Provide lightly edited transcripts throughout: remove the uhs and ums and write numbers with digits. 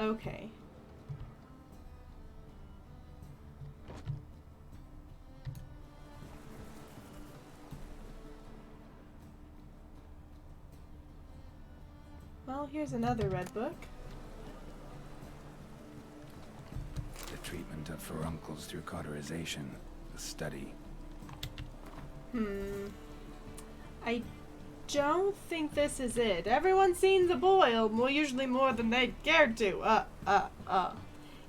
Okay. Well, here's another red book. The treatment of furuncles through cauterization. The study. I don't think this is it. Everyone's seen the boil, usually more than they'd care to.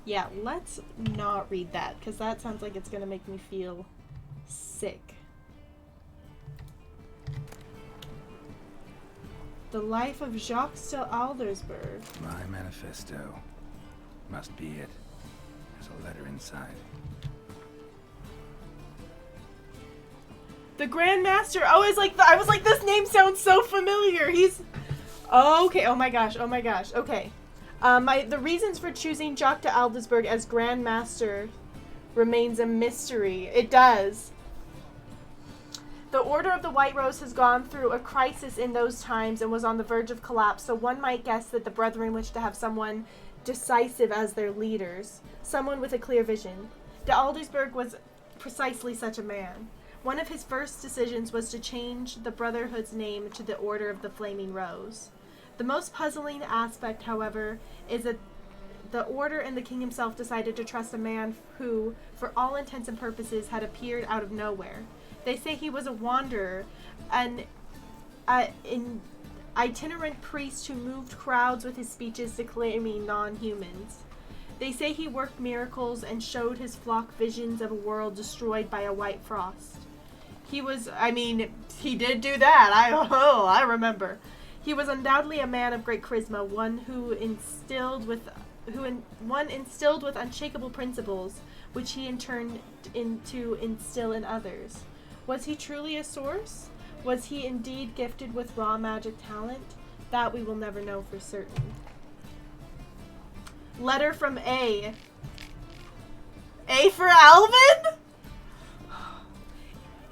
Yeah, let's not read that, because that sounds like it's gonna make me feel sick. The Life of Jacques de Aldersberg. My manifesto. Must be it. There's a letter inside. The Grand Master. I was like, this name sounds so familiar. He's... Okay, oh my gosh. Okay. The reasons for choosing Jacques de Aldersberg as Grand Master remains a mystery. It does. The Order of the White Rose has gone through a crisis in those times and was on the verge of collapse, so one might guess that the Brethren wish to have someone decisive as their leaders, someone with a clear vision. De Aldersberg was precisely such a man. One of his first decisions was to change the Brotherhood's name to the Order of the Flaming Rose. The most puzzling aspect, however, is that the Order and the King himself decided to trust a man who, for all intents and purposes, had appeared out of nowhere. They say he was a wanderer, an itinerant priest who moved crowds with his speeches declaiming non-humans. They say he worked miracles and showed his flock visions of a world destroyed by a white frost. He did do that. I remember. He was undoubtedly a man of great charisma, one instilled with unshakable principles, which he in turn to instill in others. Was he truly a source? Was he indeed gifted with raw magic talent? That we will never know for certain. Letter from A. A for Alvin?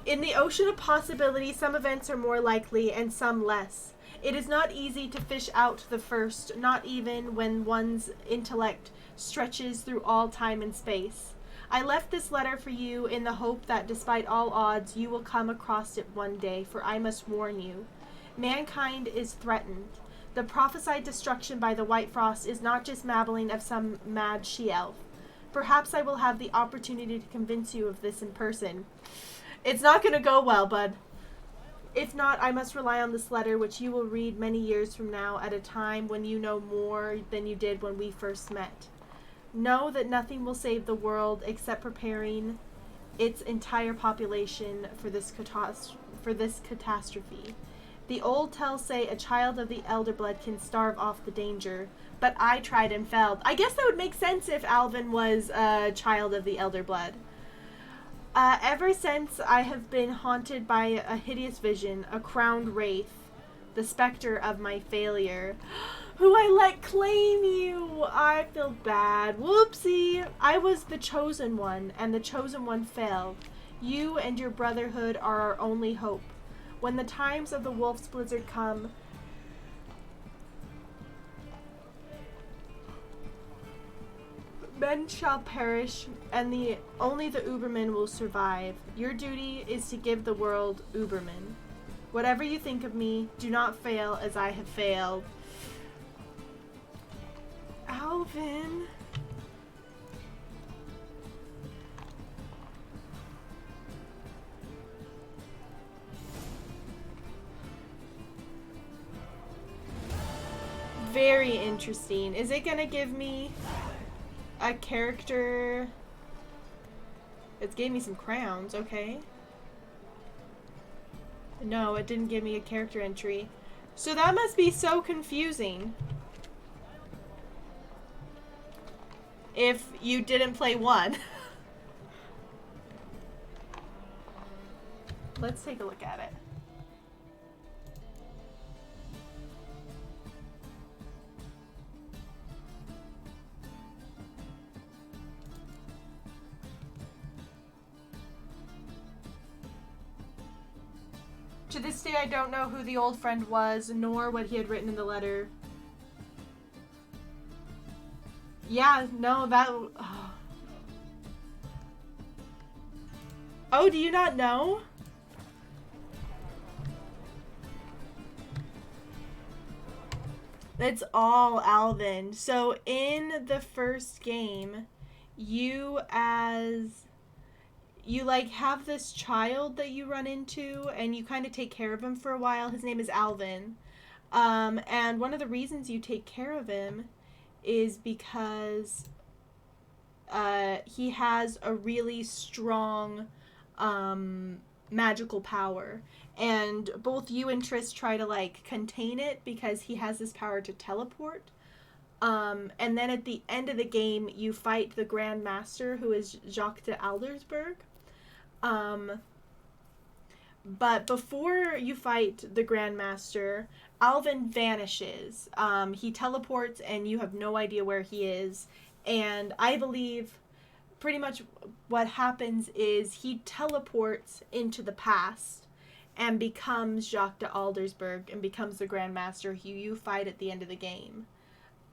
In the ocean of possibility, some events are more likely and some less. It is not easy to fish out the first, not even when one's intellect stretches through all time and space. I left this letter for you in the hope that despite all odds, you will come across it one day, for I must warn you. Mankind is threatened. The prophesied destruction by the White Frost is not just babbling of some mad she-elf. Perhaps I will have the opportunity to convince you of this in person. It's not going to go well, bud. If not, I must rely on this letter, which you will read many years from now at a time when you know more than you did when we first met. Know that nothing will save the world except preparing its entire population for this catastrophe. The old tells say a child of the elder blood can starve off the danger, but I tried and failed. I guess that would make sense if Alvin was a child of the elder blood. Ever since I have been haunted by a hideous vision, a crowned wraith, the specter of my failure. Who I let claim you! I feel bad. Whoopsie! I was the chosen one, and the chosen one failed. You and your brotherhood are our only hope. When the times of the wolf's blizzard come, men shall perish, and only the Ubermen will survive. Your duty is to give the world Ubermen. Whatever you think of me, do not fail as I have failed. Alvin. Very interesting. Is it gonna give me a character? It gave me some crowns, okay. No, it didn't give me a character entry. So that must be so confusing. If you didn't play one. Let's take a look at it. To this day, I don't know who the old friend was, nor what he had written in the letter. Yeah, no, that... Oh, do you not know? It's all Alvin. So in the first game, you like have this child that you run into and you kind of take care of him for a while. His name is Alvin. And one of the reasons you take care of him is because he has a really strong magical power. And both you and Triss try to like contain it because he has this power to teleport. And then at the end of the game, you fight the Grand Master, who is Jacques de Aldersberg. But before you fight the Grand Master, Alvin vanishes. He teleports and you have no idea where he is. And I believe pretty much what happens is he teleports into the past and becomes Jacques de Aldersberg and becomes the Grand Master who you fight at the end of the game.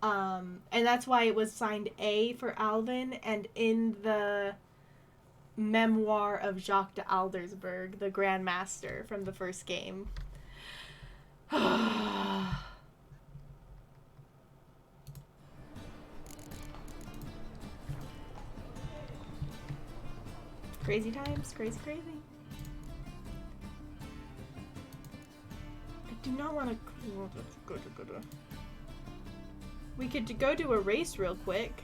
And that's why it was signed A for Alvin, and in the memoir of Jacques de Aldersberg, the Grand Master from the first game. Crazy times, crazy. I do not want to... We could go do a race real quick.